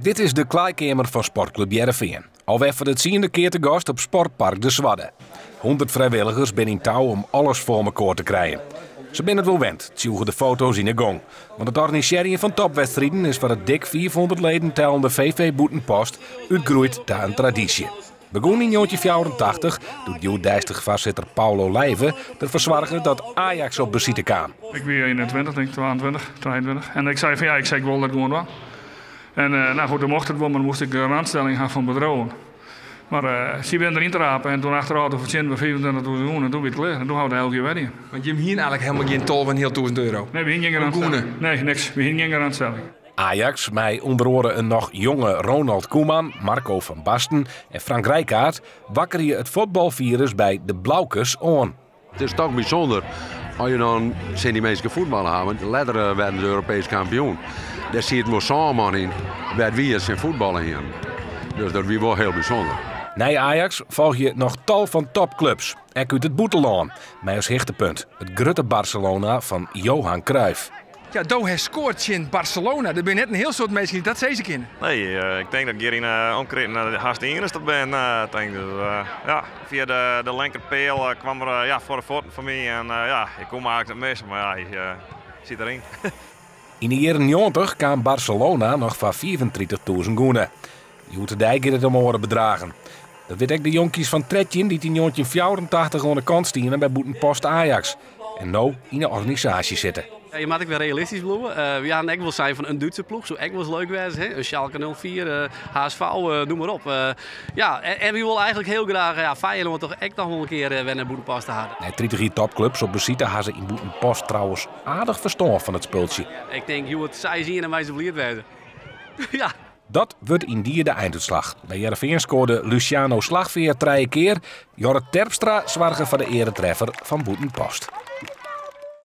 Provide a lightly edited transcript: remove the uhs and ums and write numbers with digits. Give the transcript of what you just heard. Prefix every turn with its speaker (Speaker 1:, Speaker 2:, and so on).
Speaker 1: Dit is de kleedkamer van Sportclub Heerenveen. Alweer voor de 10e keer te gast op Sportpark De Zwadde. 100 vrijwilligers zijn in touw om alles voor elkaar te krijgen. Ze zijn het wel wend, tjoegen de foto's in de gong. Want het organiseren van topwedstrijden is voor het dik 400 leden tellende VV Boetenpost uitgroeid naar een traditie. Begon in 1984 doet Joodijstig voorzitter Paulo Leijven ervoor zorgen dat Ajax op beziet kwam.
Speaker 2: Ik ben 21, denk ik, 22, 23. En ik zei van ja, ik wil dat gewoon wel. En nou goed, dan mocht het wel, maar dan moest ik een aanstelling hebben van bedrijven. Maar ze ben erin te rapen en toen achteraf verdienden we 25.000 euro en toen werd het klaar. En toen houden we elke keer wedding.
Speaker 3: Want je hebt hier eigenlijk helemaal geen tol van heel €1000.
Speaker 2: Nee, we hebben geen aanstelling. Nee, niks. We hebben geen aanstelling.
Speaker 1: Ajax, met onder andere een nog jonge Ronald Koeman, Marco van Basten en Frank Rijkaard, wakker je het voetbalvirus bij de Blauwkes aan.
Speaker 4: Het is toch bijzonder als je dan die mensen voetballen hebben. Later werden ze Europees kampioen. Daar zit het maar samen in, waar wie is in voetballen hier. Dus dat was wel heel bijzonder.
Speaker 1: Na Ajax volg je nog tal van topclubs. Ook uit het Boetelaan, met als hichtepunt het grote Barcelona van Johan Cruijff.
Speaker 3: Ja, Dohe scoort in Barcelona. Er zijn net een heel soort mensen die dat zeker kennen.
Speaker 5: Nee, ik denk dat ik hier in omkregen naar de haast eerste ben. Ja, via de linkerpeel kwam er voor de voeten van mij. En ja, ik kom eigenlijk het mis, maar ja, je zit erin.
Speaker 1: In de jaren 90 kwam Barcelona nog van 34.000 goenen. Joete Dijk heeft het om oren bedragen. Dat weet ik de jonkies van Tretjen die in 1984 aan de kant stonden bij Boetenpost Ajax. En nu in de organisatie zitten.
Speaker 6: Ja, je moet ook weer realistisch blijven. We hadden ook wel zijn van een Duitse ploeg, zo ook wel leuk was. Een Schalke 04, HSV, noem maar op. Ja, en we willen eigenlijk heel graag Feyenoord om toch echt nog wel een keer weer naar Boetenpost te halen.
Speaker 1: Nee, 33 topclubs op beziet hebben ze in Boetenpost trouwens aardig verstaan van het speeltje.
Speaker 6: Ik denk, je het zij zien en wij ze verleerd werden. Ja.
Speaker 1: Dat wordt in die de einduitslag. Bij Heerenveen scoorde Luciano Slagveer 3 keer. Jorrit Terpstra zorgde voor de eretreffer van Boetenpost.